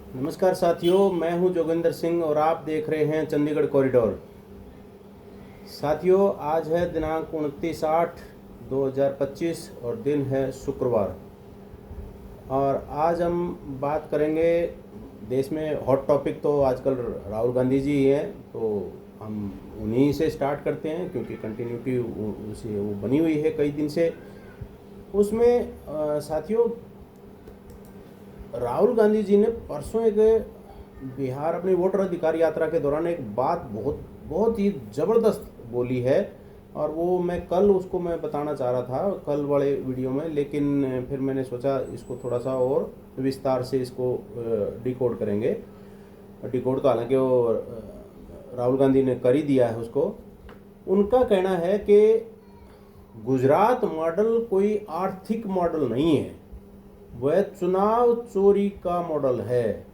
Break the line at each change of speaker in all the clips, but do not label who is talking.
नमस्कार साथियों, मैं हूं जोगिंदर सिंह और आप देख रहे हैं चंडीगढ़ कॉरिडोर। साथियों, आज है दिनांक 29/8/2025 और दिन है शुक्रवार। और आज हम बात करेंगे, देश में हॉट टॉपिक तो आजकल राहुल गांधी जी ही हैं, तो हम उन्हीं से स्टार्ट करते हैं क्योंकि कंटिन्यूटी उसी वो बनी हुई है कई दिन से। उसमें साथियों, राहुल गांधी जी ने परसों एक बिहार अपनी वोटर अधिकार यात्रा के दौरान एक बात बहुत बहुत ही ज़बरदस्त बोली है, और वो मैं कल उसको मैं बताना चाह रहा था कल वाले वीडियो में, लेकिन फिर मैंने सोचा इसको थोड़ा सा और विस्तार से इसको डिकोड करेंगे। डिकोड तो हालांकि वो राहुल गांधी ने कर ही दिया है उसको। उनका कहना है कि गुजरात मॉडल कोई आर्थिक मॉडल नहीं है, वह चुनाव चोरी का मॉडल है।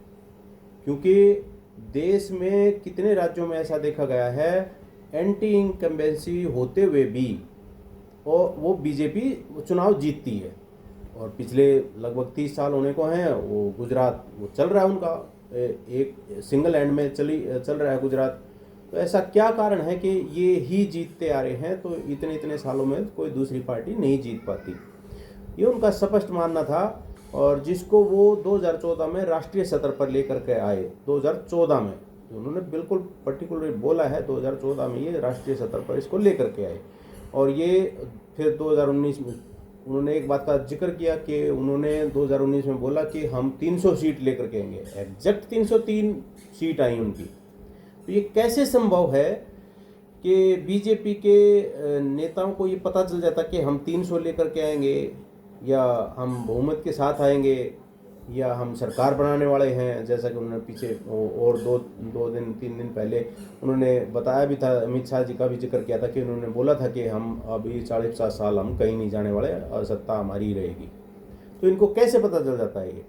क्योंकि देश में कितने राज्यों में ऐसा देखा गया है, एंटी इनकम्बेंसी होते हुए भी और वो बीजेपी चुनाव जीतती है। और पिछले लगभग 30 साल होने को हैं, वो गुजरात वो चल रहा है उनका, एक सिंगल हैंड में चल रहा है गुजरात। तो ऐसा क्या कारण है कि ये ही जीतते आ रहे हैं, तो इतने इतने सालों में कोई दूसरी पार्टी नहीं जीत पाती, ये उनका स्पष्ट मानना था। और जिसको वो 2014 में राष्ट्रीय स्तर पर लेकर के आए, 2014 में उन्होंने बिल्कुल पर्टिकुलर बोला है, 2014 में ये राष्ट्रीय स्तर पर इसको लेकर के आए। और ये फिर 2019 में उन्होंने एक बात का जिक्र किया कि उन्होंने 2019 में बोला कि हम 300 सीट लेकर के आएंगे। एग्जैक्ट 303 सीट आई उनकी। तो ये कैसे संभव है कि बीजेपी के नेताओं को ये पता चल जाता कि हम 300 लेकर के आएंगे, या हम बहुमत के साथ आएंगे, या हम सरकार बनाने वाले हैं। जैसा कि उन्होंने पीछे और दो दिन 3 दिन पहले उन्होंने बताया भी था, अमित शाह जी का भी जिक्र किया था कि उन्होंने बोला था कि हम अभी 40-50 साल हम कहीं नहीं जाने वाले और सत्ता हमारी ही रहेगी। तो इनको कैसे पता चल जाता है ये?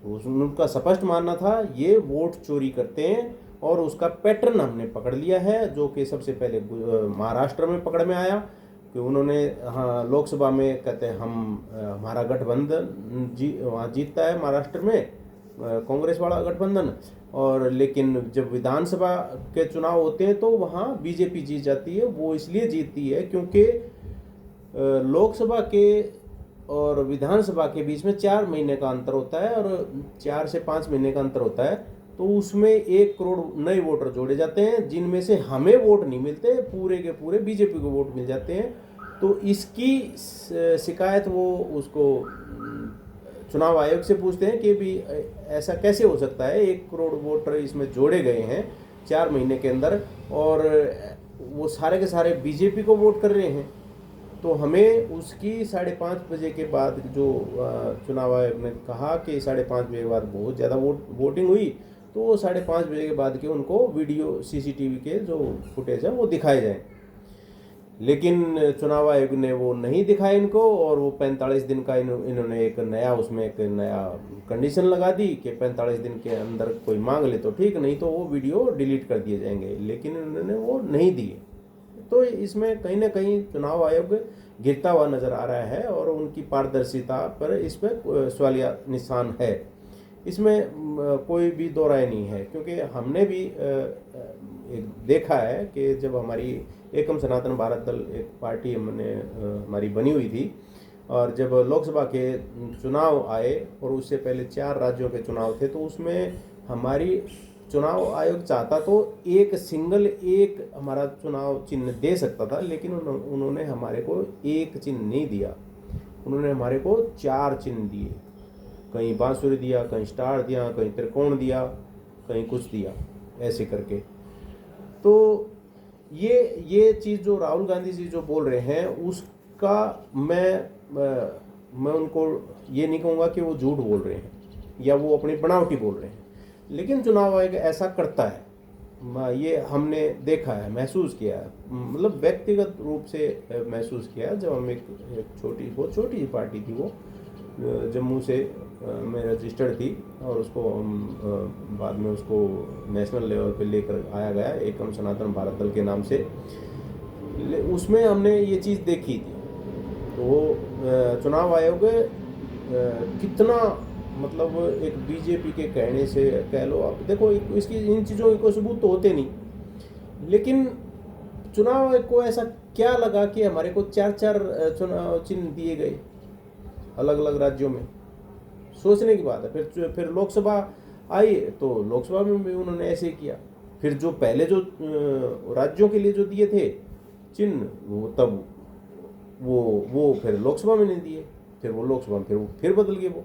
तो उनका स्पष्ट मानना था ये वोट चोरी करते हैं, और उसका पैटर्न हमने पकड़ लिया है, जो कि सबसे पहले महाराष्ट्र में पकड़ में आया कि उन्होंने, हाँ, लोकसभा में कहते हैं हमारा गठबंधन वहाँ जीतता है महाराष्ट्र में, कांग्रेस वाला गठबंधन। और लेकिन जब विधानसभा के चुनाव होते हैं तो वहाँ बीजेपी जीत जाती है। वो इसलिए जीतती है क्योंकि लोकसभा के और विधानसभा के बीच में 4 महीने का अंतर होता है, और 4 से 5 महीने का अंतर होता है। तो उसमें 1 करोड़ नए वोटर जोड़े जाते हैं, जिनमें से हमें वोट नहीं मिलते, पूरे के पूरे बीजेपी को वोट मिल जाते हैं। तो इसकी शिकायत वो उसको चुनाव आयोग से पूछते हैं कि भी ऐसा कैसे हो सकता है, 1 करोड़ वोटर इसमें जोड़े गए हैं 4 महीने के अंदर, और वो सारे के सारे बीजेपी को वोट कर रहे हैं। तो हमें उसकी 5:30 बजे के बाद, जो चुनाव आयोग ने कहा कि 5:30 बजे के बाद बहुत ज़्यादा वोटिंग हुई, तो वो 5:30 बजे के बाद के उनको वीडियो सीसीटीवी के जो फुटेज है वो दिखाए जाए। लेकिन चुनाव आयोग ने वो नहीं दिखाया इनको, और वो 45 दिन का इन्होंने एक नया कंडीशन लगा दी कि 45 दिन के अंदर कोई मांग ले तो ठीक, नहीं तो वो वीडियो डिलीट कर दिए जाएंगे। लेकिन इन्होंने वो नहीं दिए। तो इसमें कहीं ना कहीं चुनाव आयोग गिरता हुआ नज़र आ रहा है, और उनकी पारदर्शिता पर इस पर सवालिया निशान है। इसमें कोई भी दो राय नहीं है, क्योंकि हमने भी एक देखा है कि जब हमारी एकम सनातन भारत दल एक पार्टी हमारी बनी हुई थी, और जब लोकसभा के चुनाव आए और उससे पहले 4 राज्यों के चुनाव थे, तो उसमें हमारी चुनाव आयोग चाहता तो एक हमारा चुनाव चिन्ह दे सकता था, लेकिन उन्होंने हमारे को एक चिन्ह नहीं दिया। उन्होंने हमारे को 4 चिन्ह दिए, कहीं बांसुरी दिया, कहीं स्टार दिया, कहीं त्रिकोण दिया, कहीं कुछ दिया, ऐसे करके। तो ये चीज़ जो राहुल गांधी जी जो बोल रहे हैं, उसका मैं उनको ये नहीं कहूँगा कि वो झूठ बोल रहे हैं या वो अपनी बनावटी बोल रहे हैं, लेकिन चुनाव आयोग ऐसा करता है। ये हमने देखा है, महसूस किया है, मतलब व्यक्तिगत रूप से महसूस किया है। जब हम एक बहुत छोटी पार्टी थी, वो जम्मू से में रजिस्टर्ड थी, और उसको बाद में उसको नेशनल लेवल पे लेकर आया गया एकम सनातन भारत दल के नाम से। उसमें हमने ये चीज़ देखी थी। तो चुनाव आयोग कितना मतलब एक बीजेपी के कहने से कह लो, अब देखो इसकी इन चीज़ों के कोई सबूत तो होते नहीं, लेकिन चुनाव को ऐसा क्या लगा कि हमारे को 4-4 चुनाव चिन्ह दिए गए अलग अलग राज्यों में। सोचने की बात है। फिर लोकसभा आई तो लोकसभा में भी उन्होंने ऐसे किया। फिर जो पहले जो राज्यों के लिए जो दिए थे चिन्ह, वो तब वो फिर लोकसभा में नहीं दिए, फिर वो लोकसभा में फिर बदल गए वो।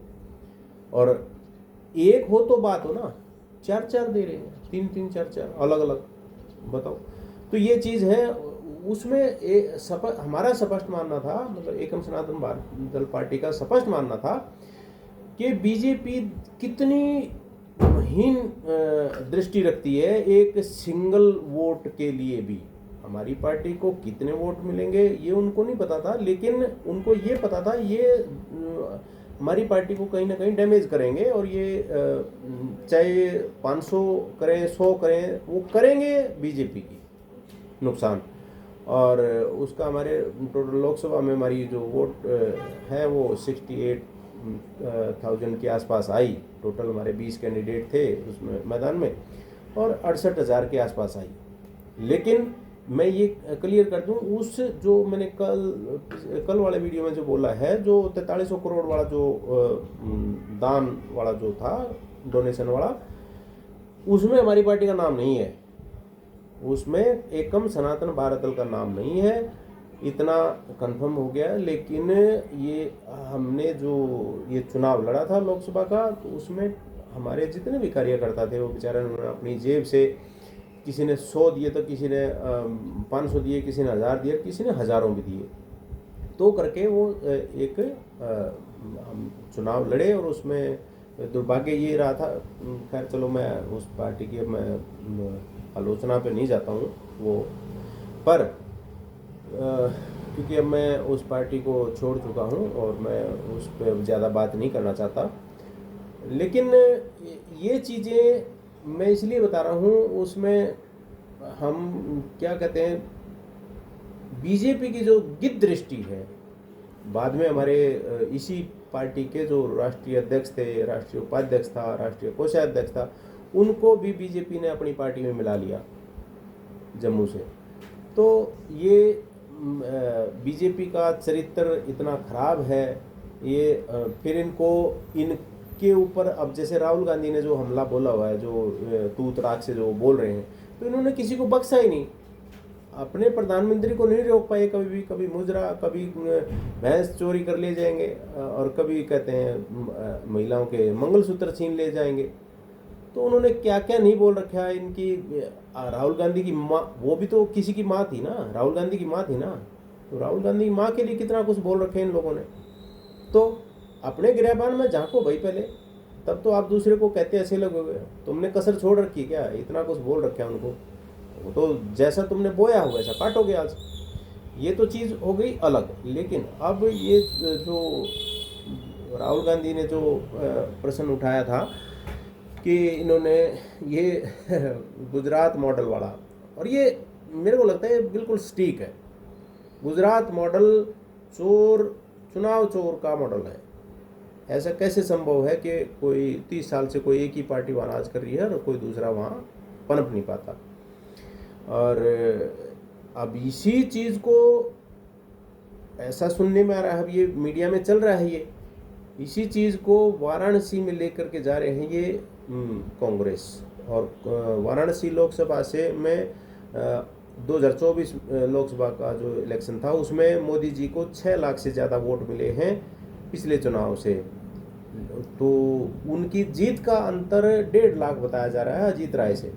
और एक हो तो बात हो ना, 4-4 दे रहे हैं, 3-3 4-4 अलग अलग, बताओ। तो ये चीज़ है। उसमें हमारा स्पष्ट मानना था, मतलब एकम सनातन भारत दल पार्टी का स्पष्ट मानना था कि बीजेपी कितनी हीन दृष्टि रखती है एक सिंगल वोट के लिए भी। हमारी पार्टी को कितने वोट मिलेंगे ये उनको नहीं पता था, लेकिन उनको ये पता था ये हमारी पार्टी को कहीं ना कहीं डैमेज करेंगे, और ये चाहे 500 करें 100 करें, वो करेंगे बीजेपी की नुकसान। और उसका हमारे टोटल लोकसभा में हमारी जो वोट है वो 68,000 के आसपास आई। टोटल हमारे 20 कैंडिडेट थे उसमें मैदान में, और 68,000 के आसपास आई। लेकिन मैं ये क्लियर कर दूं, उस जो मैंने कल वाले वीडियो में जो बोला है, जो 4300 करोड़ वाला जो दान वाला जो था, डोनेशन वाला, उसमें हमारी पार्टी का नाम नहीं है, उसमें एकम सनातन भारत दल का नाम नहीं है, इतना कंफर्म हो गया। लेकिन ये हमने जो ये चुनाव लड़ा था लोकसभा का, तो उसमें हमारे जितने भी कार्यकर्ता थे वो बेचारे उन्होंने अपनी जेब से, किसी ने 100 दिए तो किसी ने 500 दिए, किसी ने 1000 दिए, किसी ने हज़ारों भी दिए, तो करके वो एक हम चुनाव लड़े। और उसमें दुर्भाग्य ये रहा था, खैर चलो मैं उस पार्टी की अब मैं आलोचना पे नहीं जाता हूँ वो, पर क्योंकि अब मैं उस पार्टी को छोड़ चुका हूँ और मैं उस पर ज़्यादा बात नहीं करना चाहता। लेकिन ये चीज़ें मैं इसलिए बता रहा हूँ, उसमें हम क्या कहते हैं, बीजेपी की जो गिद्ध दृष्टि है, बाद में हमारे इसी पार्टी के जो राष्ट्रीय अध्यक्ष थे, राष्ट्रीय उपाध्यक्ष था, राष्ट्रीय कोषाध्यक्ष था, उनको भी बीजेपी ने अपनी पार्टी में मिला लिया जम्मू से। तो ये बीजेपी का चरित्र इतना खराब है, ये फिर इनके ऊपर अब जैसे राहुल गांधी ने जो हमला बोला हुआ है, जो तू तड़ाक से जो बोल रहे हैं, तो इन्होंने किसी को बख्शा ही नहीं। अपने प्रधानमंत्री को नहीं रोक पाए, कभी मुजरा, कभी भैंस चोरी कर ले जाएंगे, और कभी कहते हैं महिलाओं के मंगलसूत्र छीन ले जाएंगे। तो उन्होंने क्या क्या नहीं बोल रखा है। इनकी राहुल गांधी की माँ, वो भी तो किसी की माँ थी ना, राहुल गांधी की माँ थी ना, तो राहुल गांधी की माँ के लिए कितना कुछ बोल रखे इन लोगों ने। तो अपने गिरहबान में झांको भाई पहले, तब तो आप दूसरे को कहते ऐसे लगोगे। तुमने कसर छोड़ रखी क्या, इतना कुछ बोल रखा है उनको, वो तो जैसा तुमने बोया हो वैसा काटोगे आज। ये तो चीज़ हो गई अलग। लेकिन अब ये जो राहुल गांधी ने जो प्रश्न उठाया था कि इन्होंने ये गुजरात मॉडल वाला, और ये मेरे को लगता है बिल्कुल सटीक है। गुजरात मॉडल चुनाव चोर का मॉडल है। ऐसा कैसे संभव है कि कोई 30 साल से कोई एक ही पार्टी वहाँ राज कर रही है और कोई दूसरा वहाँ पनप नहीं पाता। और अब इसी चीज़ को ऐसा सुनने में आ रहा है, अब ये मीडिया में चल रहा है, ये इसी चीज़ को वाराणसी में लेकर के जा रहे हैं ये कांग्रेस। और वाराणसी लोकसभा से में 2024 लोकसभा का जो इलेक्शन था, उसमें मोदी जी को 6 लाख से ज़्यादा वोट मिले हैं पिछले चुनाव से। तो उनकी जीत का अंतर 1.5 लाख बताया जा रहा है अजीत राय से।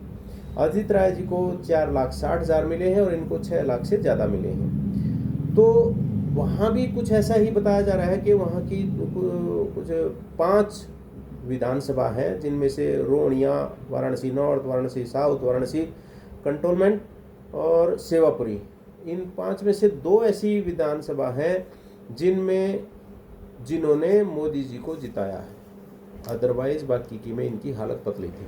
अजीत राय जी को 4,60,000 मिले हैं और इनको 6 लाख से ज़्यादा मिले हैं। तो वहाँ भी कुछ ऐसा ही बताया जा रहा है कि वहाँ की कुछ 5 विधानसभा हैं, जिनमें से Rohania, Varanasi north, Varanasi south, Varanasi cantonment और सेवापुरी, इन 5 में से 2 ऐसी विधानसभा हैं जिन्होंने मोदी जी को जिताया है। अदरवाइज बाकी की में इनकी हालत पतली थी।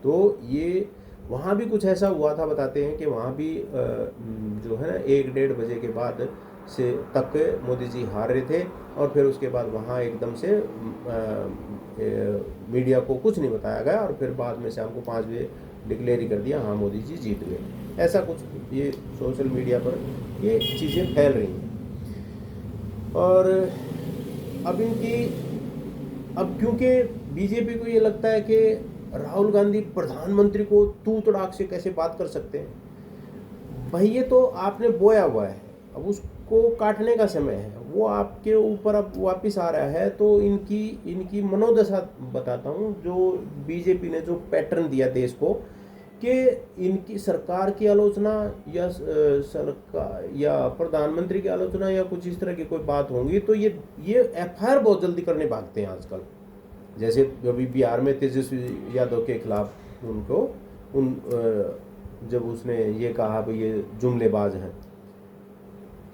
तो ये वहाँ भी कुछ ऐसा हुआ था, बताते हैं कि वहाँ भी जो है ना 1-1.5 बजे के बाद से तक मोदी जी हार रहे थे, और फिर उसके बाद वहाँ एकदम से मीडिया को कुछ नहीं बताया गया और फिर बाद में शाम को 5 बजे डिक्लेयर ही कर दिया हाँ मोदी जी जीत गए। ऐसा कुछ ये सोशल मीडिया पर ये चीज़ें फैल रही हैं। और अब क्योंकि बीजेपी को ये लगता है कि राहुल गांधी प्रधानमंत्री को तू तड़ाक से कैसे बात कर सकते हैं। भाई ये तो आपने बोया हुआ है, अब उसको काटने का समय है, वो आपके ऊपर अब वापस आ रहा है। तो इनकी मनोदशा बताता हूँ, जो बीजेपी ने जो पैटर्न दिया देश को कि इनकी सरकार की आलोचना या सरकार या प्रधानमंत्री की आलोचना या कुछ इस तरह की कोई बात होंगी तो ये एफआईआर बहुत जल्दी करने भागते हैं आजकल। जैसे अभी बिहार में तेजस्वी यादव के खिलाफ जब उसने ये कहा भाई ये जुमलेबाज हैं,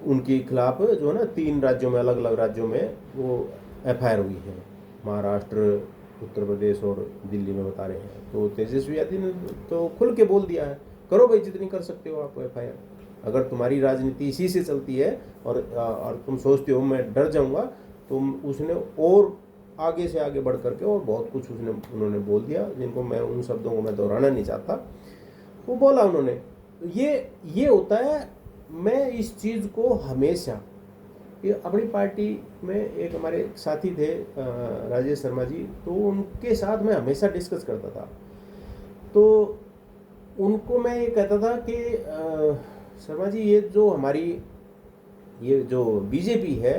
उनके खिलाफ जो है ना 3 राज्यों में, अलग अलग राज्यों में वो एफआईआर हुई है, महाराष्ट्र, उत्तर प्रदेश और दिल्ली में बता रहे हैं। तो तेजस्वी यादव ने तो खुल के बोल दिया है, करो भाई जितनी कर सकते हो आप एफआईआर, अगर तुम्हारी राजनीति इसी से चलती है और तुम सोचते हो मैं डर जाऊंगा, तो उसने और आगे से आगे बढ़ करके और बहुत कुछ उन्होंने बोल दिया, जिनको मैं उन शब्दों को मैं दोहराना नहीं चाहता। वो बोला उन्होंने, ये होता है। मैं इस चीज़ को हमेशा, ये अपनी पार्टी में एक हमारे साथी थे राजेश शर्मा जी, तो उनके साथ मैं हमेशा डिस्कस करता था। तो उनको मैं ये कहता था कि शर्मा जी ये जो बीजेपी है,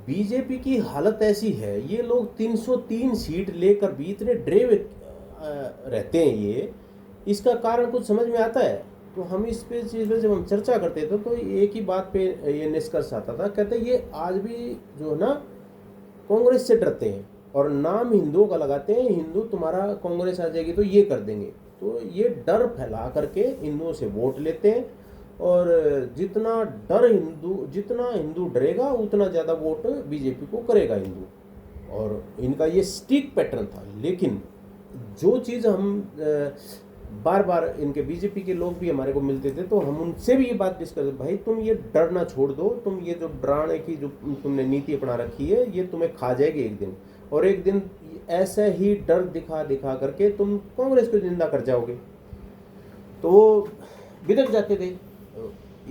बीजेपी की हालत ऐसी है, ये लोग 303 सीट लेकर भी इतने ड्रेव रहते हैं, ये इसका कारण कुछ समझ में आता है। तो हम इस चीज़ पे जब हम चर्चा करते थे तो एक ही बात पे ये निष्कर्ष आता था, कहते ये आज भी जो है ना कांग्रेस से डरते हैं और नाम हिंदुओं का लगाते हैं, हिंदू तुम्हारा कांग्रेस आ जाएगी तो ये कर देंगे। तो ये डर फैला करके हिंदुओं से वोट लेते हैं और जितना हिंदू डरेगा उतना ज़्यादा वोट बीजेपी को करेगा हिंदू। और इनका ये स्टिक पैटर्न था। लेकिन जो चीज़ हम बार बार इनके बीजेपी के लोग भी हमारे को मिलते थे तो हम उनसे भी ये बात डिस्कस, भाई तुम ये डरना छोड़ दो, तुम ये जो डराने की जो तुमने नीति अपना रखी है ये तुम्हें खा जाएगी एक दिन, और एक दिन ऐसा ही डर दिखा करके तुम कांग्रेस को जिंदा कर जाओगे। तो वो बिदक जाते थे।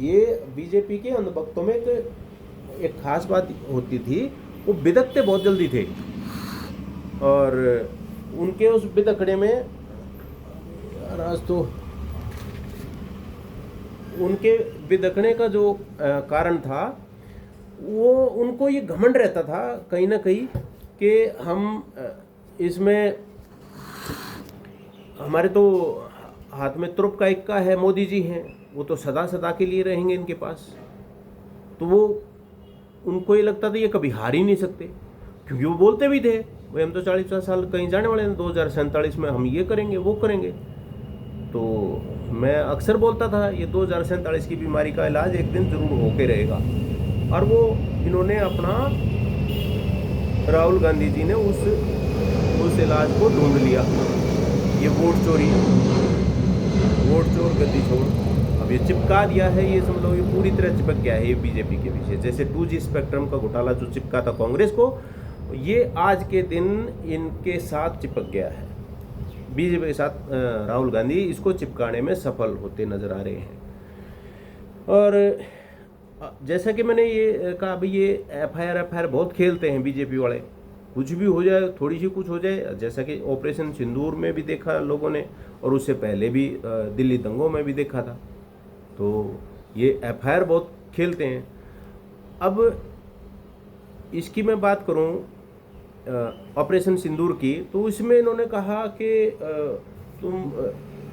ये बीजेपी के अंधभक्तों में एक खास बात होती थी, वो बिदकते बहुत जल्दी थे और उनके उस बिदकड़े में आज तो उनके बिदकने का जो कारण था, वो उनको ये घमंड रहता था कहीं ना कहीं कि हम इसमें हमारे तो हाथ में तुरुप का इक्का है, मोदी जी हैं, वो तो सदा सदा के लिए रहेंगे इनके पास। तो वो उनको ये लगता था ये कभी हार ही नहीं सकते, क्योंकि वो बोलते भी थे भाई हम तो 40 साल कहीं जाने वाले हैं, 2047 में हम ये करेंगे वो करेंगे। तो मैं अक्सर बोलता था ये 2047 की बीमारी का इलाज एक दिन जरूर होके रहेगा। और वो इन्होंने अपना, राहुल गांधी जी ने उस इलाज को ढूंढ लिया। ये वोट चोर गद्दी छोड़, अब ये चिपका दिया है, ये समझ लो ये पूरी तरह चिपक गया है ये बीजेपी के पीछे। जैसे 2G स्पेक्ट्रम का घोटाला जो चिपका था कांग्रेस को, ये आज के दिन इनके साथ चिपक गया है। बीजेपी के साथ राहुल गांधी इसको चिपकाने में सफल होते नजर आ रहे हैं। और जैसा कि मैंने ये कहा, भाई ये एफआईआर बहुत खेलते हैं बीजेपी वाले, कुछ भी हो जाए, थोड़ी सी कुछ हो जाए, जैसा कि ऑपरेशन सिंदूर में भी देखा लोगों ने और उससे पहले भी दिल्ली दंगों में भी देखा था। तो ये एफआईआर बहुत खेलते हैं। अब इसकी मैं बात करूं ऑपरेशन सिंदूर की, तो इसमें इन्होंने कहा कि तुम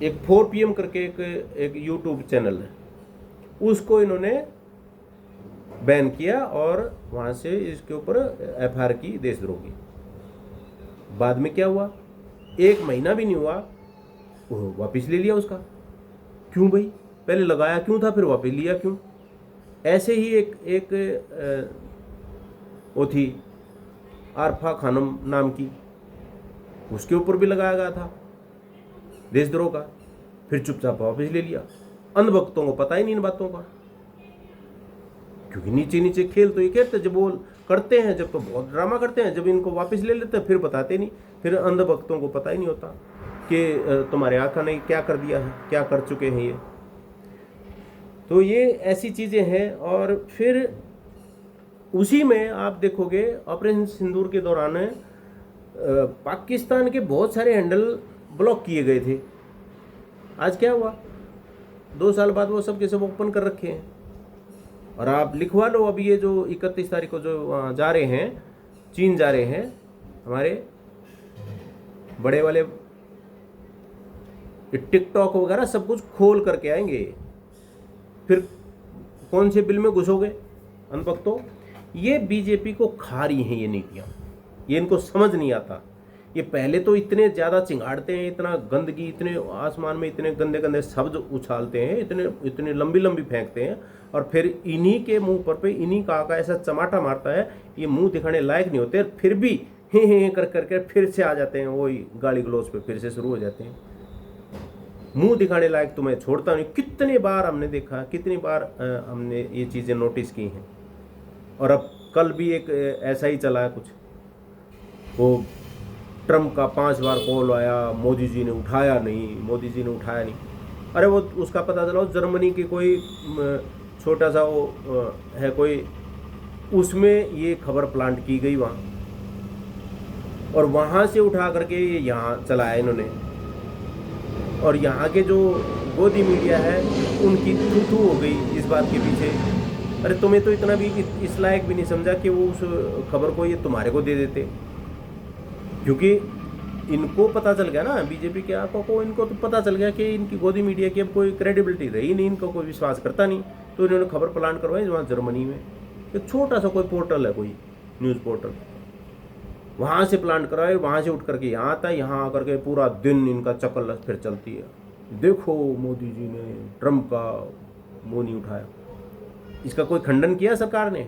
एक 4 PM करके एक यूट्यूब चैनल है, उसको इन्होंने बैन किया और वहाँ से इसके ऊपर एफआईआर की देशद्रोही। बाद में क्या हुआ, 1 महीना भी नहीं हुआ वापस ले लिया उसका। क्यों भाई, पहले लगाया क्यों था, फिर वापस लिया क्यों? ऐसे ही एक वो थी आरफा खानम नाम की, उसके ऊपर भी लगाया गया था देशद्रोह का, फिर चुपचाप वापस ले लिया। अंधभक्तों को पता ही नहीं इन बातों का, क्योंकि नीचे नीचे खेल तो ये कहते जब वो करते हैं जब तो बहुत ड्रामा करते हैं, जब इनको वापस ले लेते हैं फिर बताते नहीं। फिर अंधभक्तों को पता ही नहीं होता कि तुम्हारे आका ने क्या कर दिया है, क्या कर चुके हैं ये। तो ये ऐसी चीज़ें हैं। और फिर उसी में आप देखोगे ऑपरेशन सिंदूर के दौरान पाकिस्तान के बहुत सारे हैंडल ब्लॉक किए गए थे। आज क्या हुआ, 2 साल बाद वो सब के सब ओपन कर रखे हैं। और आप लिखवा लो, अभी ये जो 31 तारीख को जो जा रहे हैं, चीन जा रहे हैं, हमारे बड़े वाले टिकटॉक वगैरह सब कुछ खोल करके आएंगे। फिर कौन से बिल में घुसोगे अनभक्तों? ये बीजेपी को खा रही हैं ये नीतियाँ, ये इनको समझ नहीं आता। ये पहले तो इतने ज़्यादा चिंगाड़ते हैं, इतना गंदगी, इतने आसमान में इतने गंदे गंदे शब्द उछालते हैं, इतने इतने लंबी लंबी फेंकते हैं, और फिर इन्हीं के मुंह पर पे इन्हीं का आका ऐसा चमाटा मारता है, ये मुंह दिखाने लायक नहीं होते, फिर भी हे कर करके फिर से आ जाते हैं, वही गाली गलौज पे फिर से शुरू हो जाते हैं। मुंह दिखाने लायक तुम्हें छोड़ता नहीं। कितनी बार हमने देखा, कितनी बार हमने ये चीज़ें नोटिस की हैं। और अब कल भी एक ऐसा ही चला है कुछ, वो ट्रम्प का 5 बार कॉल आया, मोदी जी ने उठाया नहीं, मोदी जी ने उठाया नहीं। अरे वो उसका पता चला जर्मनी की कोई छोटा सा वो है कोई, उसमें ये खबर प्लांट की गई वहाँ, और वहाँ से उठा करके ये यहाँ चलाया इन्होंने। और यहाँ के जो गोदी मीडिया है उनकी थू हो गई इस बात के पीछे। अरे तुम्हें तो इतना भी इस लायक भी नहीं समझा कि वो उस खबर को ये तुम्हारे को दे देते, क्योंकि इनको पता चल गया ना, बीजेपी के आंखों को इनको तो पता चल गया कि इनकी गोदी मीडिया की अब कोई क्रेडिबिलिटी रही नहीं, इनको कोई विश्वास करता नहीं। तो इन्होंने खबर प्लान करवाई वहाँ जर्मनी में, एक छोटा सा कोई पोर्टल है, कोई न्यूज़ पोर्टल, वहाँ से प्लान कराए, वहाँ से उठ करके यहाँ आता है, यहाँ आकर के पूरा दिन इनका चक्कर फिर चलती है। देखो मोदी जी ने ट्रम्प का मुँह नहीं उठाया। इसका कोई खंडन किया सरकार ने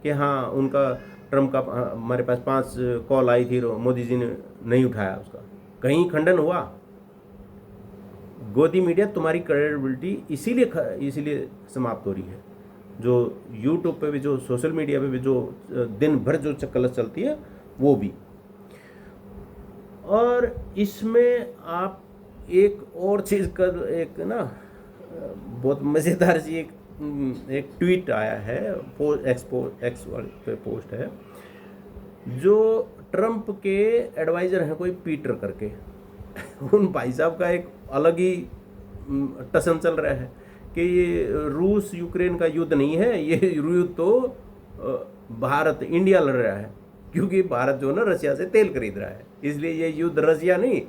कि हाँ उनका ट्रम्प का हमारे पास 5 कॉल आई थी, मोदी जी ने नहीं उठाया, उसका कहीं खंडन हुआ? गोदी मीडिया तुम्हारी क्रेडिबिलिटी इसीलिए समाप्त हो रही है। जो यूट्यूब पे भी, जो सोशल मीडिया पे भी जो दिन भर जो चक्कलस चलती है वो भी। और इसमें आप एक और चीज़ कर, एक ना बहुत मज़ेदार सी एक ट्वीट आया है, एक्स पे पोस्ट है, जो ट्रम्प के एडवाइज़र हैं कोई पीटर करके, उन भाई साहब का एक अलग ही टसन चल रहा है कि ये रूस यूक्रेन का युद्ध नहीं है, ये युद्ध तो भारत इंडिया लड़ रहा है, क्योंकि भारत जो है ना रशिया से तेल खरीद रहा है, इसलिए ये युद्ध रशिया नहीं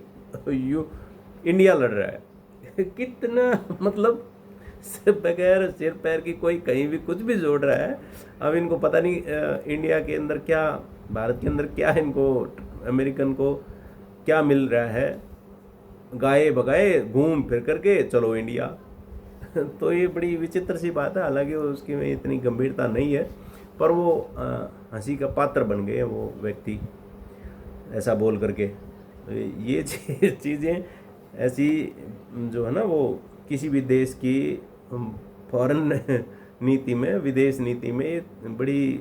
इंडिया लड़ रहा है। कितना मतलब बगैर सिर पैर की कोई कहीं भी कुछ भी जोड़ रहा है। अब इनको पता नहीं इंडिया के अंदर क्या, भारत के अंदर क्या, इनको अमेरिकन को क्या मिल रहा है, गाए बगाए घूम फिर करके चलो इंडिया। तो ये बड़ी विचित्र सी बात है, हालांकि उसकी में इतनी गंभीरता नहीं है, पर वो हंसी का पात्र बन गए वो व्यक्ति ऐसा बोल करके। तो ये चीज़ें ऐसी जो है ना, वो किसी भी देश की फॉरेन नीति में, विदेश नीति में बड़ी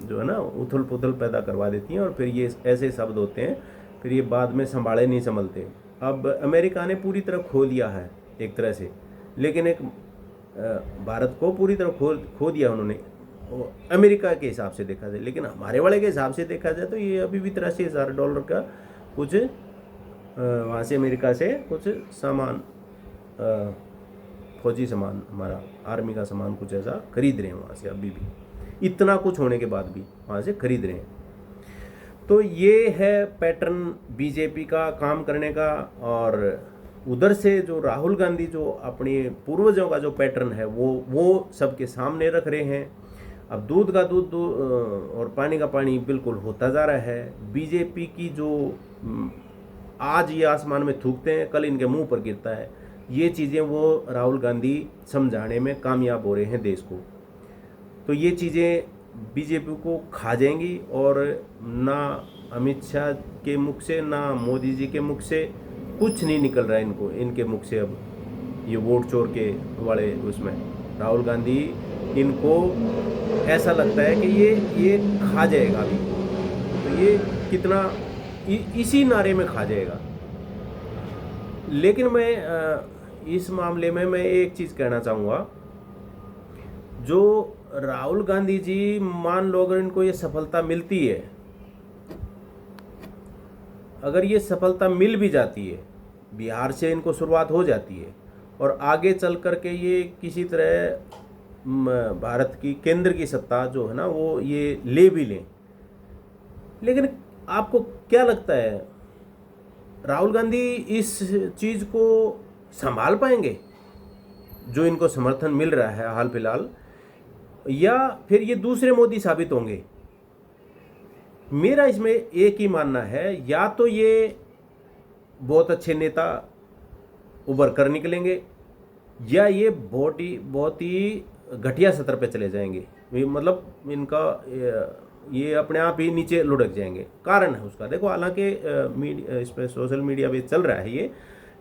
जो है ना उथल पुथल पैदा करवा देती हैं, और फिर ये ऐसे शब्द होते हैं, फिर ये बाद में संभाले नहीं संभलते। अब अमेरिका ने पूरी तरह खो दिया है एक तरह से, लेकिन एक भारत को पूरी तरह खो दिया उन्होंने अमेरिका के हिसाब से देखा जाए, लेकिन हमारे वाले के हिसाब से देखा जाए तो ये अभी भी $83,000 का कुछ वहाँ से अमेरिका से कुछ सामान, फौजी सामान, हमारा आर्मी का सामान कुछ ऐसा खरीद रहे हैं वहाँ से, अभी भी इतना कुछ होने के बाद भी वहाँ से खरीद रहे हैं। तो ये है पैटर्न बीजेपी का काम करने का। और उधर से जो राहुल गांधी जो अपने पूर्वजों का जो पैटर्न है वो सबके सामने रख रहे हैं। अब दूध का दूध और पानी का पानी बिल्कुल होता जा रहा है। बीजेपी की जो आज ये आसमान में थूकते हैं, कल इनके मुंह पर गिरता है, ये चीज़ें वो राहुल गांधी समझाने में कामयाब हो रहे हैं देश को। तो ये चीज़ें बीजेपी को खा जाएंगी, और ना अमित शाह के मुख से, ना मोदी जी के मुख से कुछ नहीं निकल रहा है इनके मुख से। अब ये वोट चोर के वाले उसमें राहुल गांधी इनको ऐसा लगता है कि ये खा जाएगा अभी, तो ये कितना इसी नारे में खा जाएगा। लेकिन मैं इस मामले में मैं एक चीज़ कहना चाहूँगा, जो राहुल गांधी जी, मान लो अगर इनको ये सफलता मिलती है, अगर ये सफलता मिल भी जाती है, बिहार से इनको शुरुआत हो जाती है और आगे चल कर के ये किसी तरह भारत की केंद्र की सत्ता जो है ना वो ये ले भी लें, लेकिन आपको क्या लगता है राहुल गांधी इस चीज़ को संभाल पाएंगे जो इनको समर्थन मिल रहा है हाल फिलहाल, या फिर ये दूसरे मोदी साबित होंगे? मेरा इसमें एक ही मानना है, या तो ये बहुत अच्छे नेता उभर कर निकलेंगे या ये बहुत ही घटिया स्तर पे चले जाएंगे, मतलब इनका ये अपने आप ही नीचे लुढ़क जाएंगे। कारण है उसका, देखो हालांकि इस पर सोशल मीडिया पे चल रहा है ये,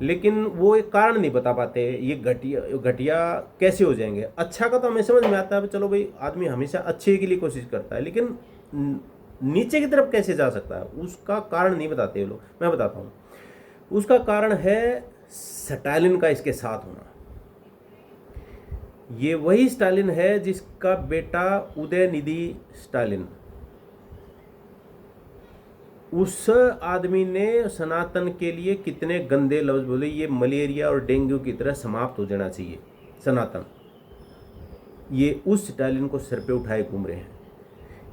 लेकिन वो एक कारण नहीं बता पाते ये घटिया कैसे हो जाएंगे। अच्छा का तो हमें समझ में आता है, चलो भाई आदमी हमेशा अच्छे के लिए कोशिश करता है, लेकिन नीचे की तरफ कैसे जा सकता है उसका कारण नहीं बताते ये लोग। मैं बताता हूँ, उसका कारण है स्टालिन का इसके साथ होना। ये वही स्टालिन है जिसका बेटा उदयनिधि स्टालिन, उस आदमी ने सनातन के लिए कितने गंदे लफ्ज बोले, ये मलेरिया और डेंगू की तरह समाप्त हो जाना चाहिए सनातन। ये उस स्टालिन को सिर पे उठाए घूम रहे हैं,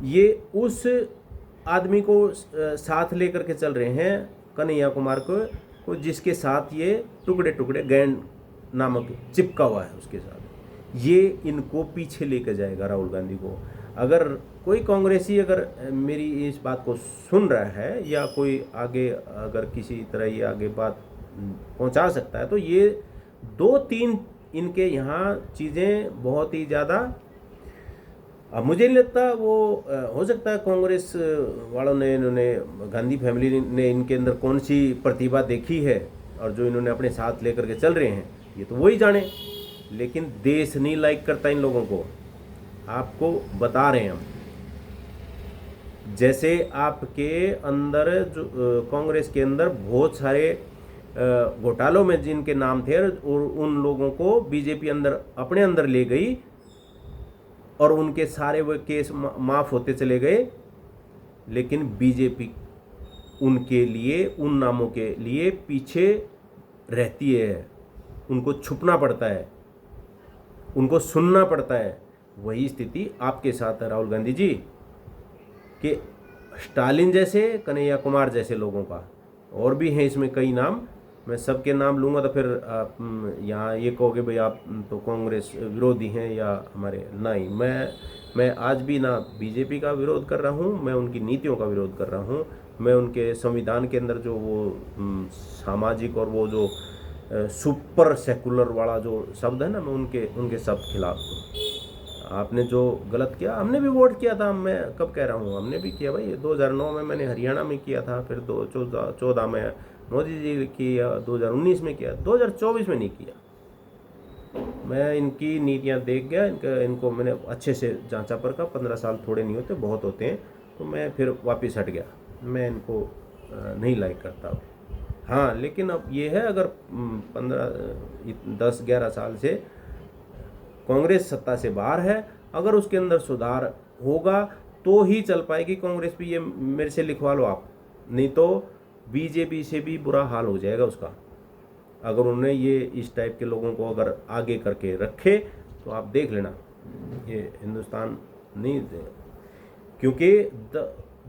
ये उस आदमी को साथ लेकर के चल रहे हैं, कन्हैया कुमार को जिसके साथ ये टुकड़े टुकड़े गैंड नामक चिपका हुआ है उसके साथ। ये इनको पीछे लेकर जाएगा राहुल गांधी को। अगर कोई कांग्रेसी अगर मेरी इस बात को सुन रहा है या कोई आगे अगर किसी तरह ये आगे बात पहुंचा सकता है, तो ये 2-3 इनके यहाँ चीज़ें बहुत ही ज़्यादा, अब मुझे नहीं लगता वो हो सकता है कांग्रेस वालों ने, इन्होंने गांधी फैमिली ने इनके अंदर कौन सी प्रतिभा देखी है और जो इन्होंने अपने साथ लेकर के चल रहे हैं, ये तो वही जाने। लेकिन देश नहीं लाइक करता इन लोगों को, आपको बता रहे हैं हम। जैसे आपके अंदर जो कांग्रेस के अंदर बहुत सारे घोटालों में जिनके नाम थे और उन लोगों को बीजेपी अंदर अपने अंदर ले गई और उनके सारे वो केस माफ़ होते चले गए, लेकिन बीजेपी उनके लिए, उन नामों के लिए पीछे रहती है, उनको छुपना पड़ता है, उनको सुनना पड़ता है। वही स्थिति आपके साथ है राहुल गांधी जी कि स्टालिन जैसे, कन्हैया कुमार जैसे लोगों का, और भी हैं इसमें कई नाम, मैं सबके नाम लूँगा तो फिर आप यहाँ ये कहोगे भाई आप तो कांग्रेस विरोधी हैं या हमारे, नहीं, मैं आज भी ना बीजेपी का विरोध कर रहा हूँ, मैं उनकी नीतियों का विरोध कर रहा हूँ, मैं उनके संविधान के अंदर जो वो सामाजिक और वो जो सुपर सेकुलर वाला जो शब्द है ना, मैं उनके शब्द खिलाफ हूँ। आपने जो गलत किया, हमने भी वोट किया था, मैं कब कह रहा हूँ, हमने भी किया भाई। 2009 में मैंने हरियाणा में किया था, फिर 2014 में मोदी जी किया, 2019 में किया, 2024 में नहीं किया। मैं इनकी नीतियाँ देख गया, इनको मैंने अच्छे से जांचा परखा। 15 साल थोड़े नहीं होते, बहुत होते हैं, तो मैं फिर वापस हट गया। मैं इनको नहीं लाइक करता। हाँ, लेकिन अब ये है, अगर 10-11 साल से कांग्रेस सत्ता से बाहर है, अगर उसके अंदर सुधार होगा तो ही चल पाएगी कांग्रेस भी। ये मेरे से लिखवा लो आप, नहीं तो बीजेपी से भी बुरा हाल हो जाएगा उसका। अगर उन्होंने ये इस टाइप के लोगों को अगर आगे करके रखे तो आप देख लेना, ये हिंदुस्तान नहीं दे। क्योंकि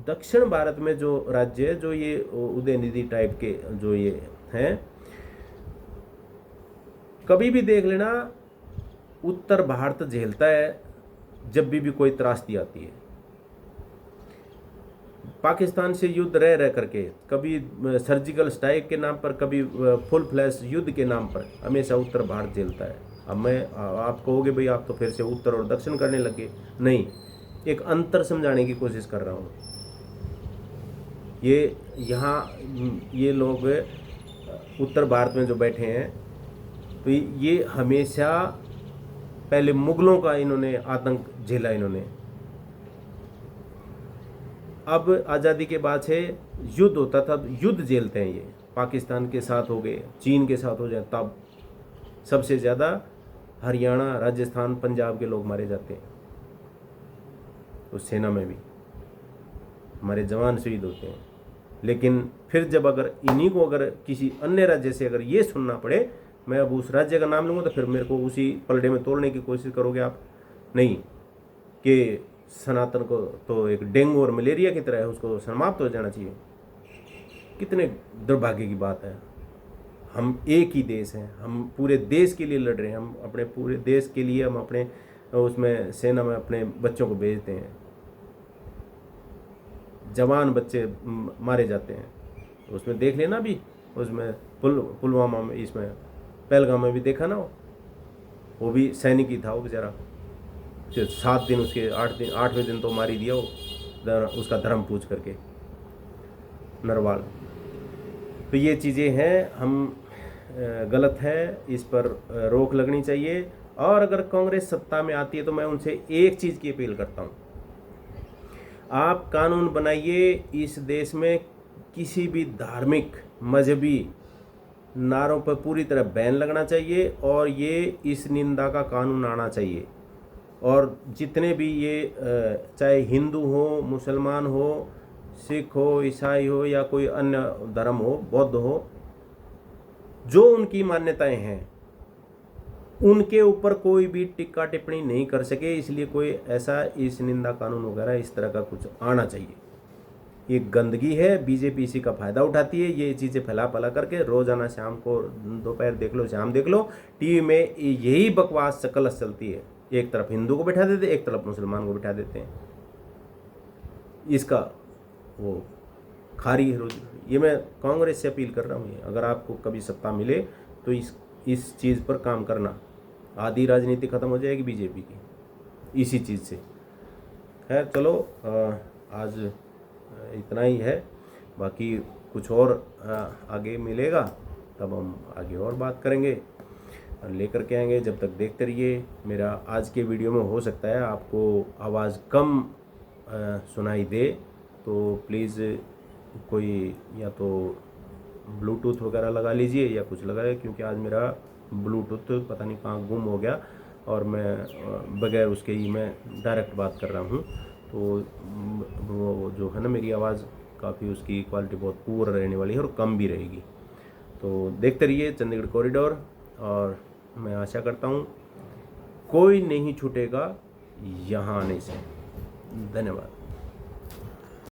दक्षिण भारत में जो राज्य है, जो ये उदयनिधि टाइप के जो ये हैं, कभी भी देख लेना उत्तर भारत झेलता है जब भी कोई त्रासदी आती है। पाकिस्तान से युद्ध रह करके, कभी सर्जिकल स्ट्राइक के नाम पर, कभी फुल फ्लैश युद्ध के नाम पर, हमेशा उत्तर भारत झेलता है। अब आप कहोगे भाई आप तो फिर से उत्तर और दक्षिण करने लगे, नहीं, एक अंतर समझाने की कोशिश कर रहा हूँ। ये लोग उत्तर भारत में जो बैठे हैं, तो ये हमेशा पहले मुगलों का इन्होंने आतंक झेला इन्होंने। अब आज़ादी के बाद से युद्ध होता था, युद्ध झेलते हैं ये। पाकिस्तान के साथ हो गए, चीन के साथ हो जाए, तब सबसे ज़्यादा हरियाणा, राजस्थान, पंजाब के लोग मारे जाते हैं। उस सेना में भी हमारे जवान शहीद होते हैं। लेकिन फिर जब अगर इन्हीं को अगर किसी अन्य राज्य से अगर ये सुनना पड़े, मैं अब उस राज्य का नाम लूँगा तो फिर मेरे को उसी पलड़े में तोड़ने की कोशिश करोगे आप। नहीं, कि सनातन को तो एक डेंगू और मलेरिया की तरह है, उसको समाप्त हो जाना चाहिए। कितने दुर्भाग्य की बात है। हम एक ही देश हैं, हम पूरे देश के लिए लड़ रहे हैं, हम अपने पूरे देश के लिए हम अपने उसमें सेना में अपने बच्चों को भेजते हैं, जवान बच्चे मारे जाते हैं। उसमें देख लेना भी, उसमें पुलवामा में, इसमें पहलगाम में भी देखा ना, वो भी सैनिक ही था वो बेचारा। 7 दिन उसके 8वें दिन तो मार ही दिया वो, उसका धर्म पूछ करके, नरवाल। तो ये चीज़ें हैं, हम गलत है, इस पर रोक लगनी चाहिए। और अगर कांग्रेस सत्ता में आती है तो मैं उनसे एक चीज़ की अपील करता हूँ, आप कानून बनाइए इस देश में किसी भी धार्मिक मजहबी नारों पर पूरी तरह बैन लगना चाहिए, और ये इस निंदा का कानून आना चाहिए। और जितने भी ये चाहे हिंदू हो, मुसलमान हो, सिख हो, ईसाई हो या कोई अन्य धर्म हो, बौद्ध हो, जो उनकी मान्यताएं हैं उनके ऊपर कोई भी टिक्का टिप्पणी नहीं कर सके। इसलिए कोई ऐसा इस निंदा कानून वगैरह इस तरह का कुछ आना चाहिए। ये गंदगी है, बीजेपी इसी का फायदा उठाती है। ये चीज़ें फैला फैला करके रोजाना शाम को, दोपहर देख लो, शाम देख लो, टीवी में यही बकवास कलश चलती है। एक तरफ हिंदू को बैठा देते, एक तरफ मुसलमान को बैठा देते हैं। इसका वो खारी है। ये मैं कांग्रेस से अपील कर रहा हूँ, अगर आपको कभी सत्ता मिले तो इस चीज़ पर काम करना। आधी राजनीति खत्म हो जाएगी बीजेपी की इसी चीज़ से। खैर चलो, आज इतना ही है। बाकी कुछ और आगे मिलेगा तब हम आगे और बात करेंगे और लेकर के आएंगे। जब तक देखते रहिए मेरा आज के वीडियो में। हो सकता है आपको आवाज़ कम सुनाई दे, तो प्लीज़ कोई या तो ब्लूटूथ वगैरह लगा लीजिए या कुछ लगाए, क्योंकि आज मेरा ब्लूटूथ पता नहीं कहाँ गुम हो गया और मैं बगैर उसके ही मैं डायरेक्ट बात कर रहा हूँ। तो वो जो है ना, मेरी आवाज़ काफ़ी, उसकी क्वालिटी बहुत पुअर रहने वाली है और कम भी रहेगी। तो देखते रहिए चंडीगढ़ कॉरिडोर, और मैं आशा करता हूँ कोई नहीं छूटेगा यहाँ आने से। धन्यवाद।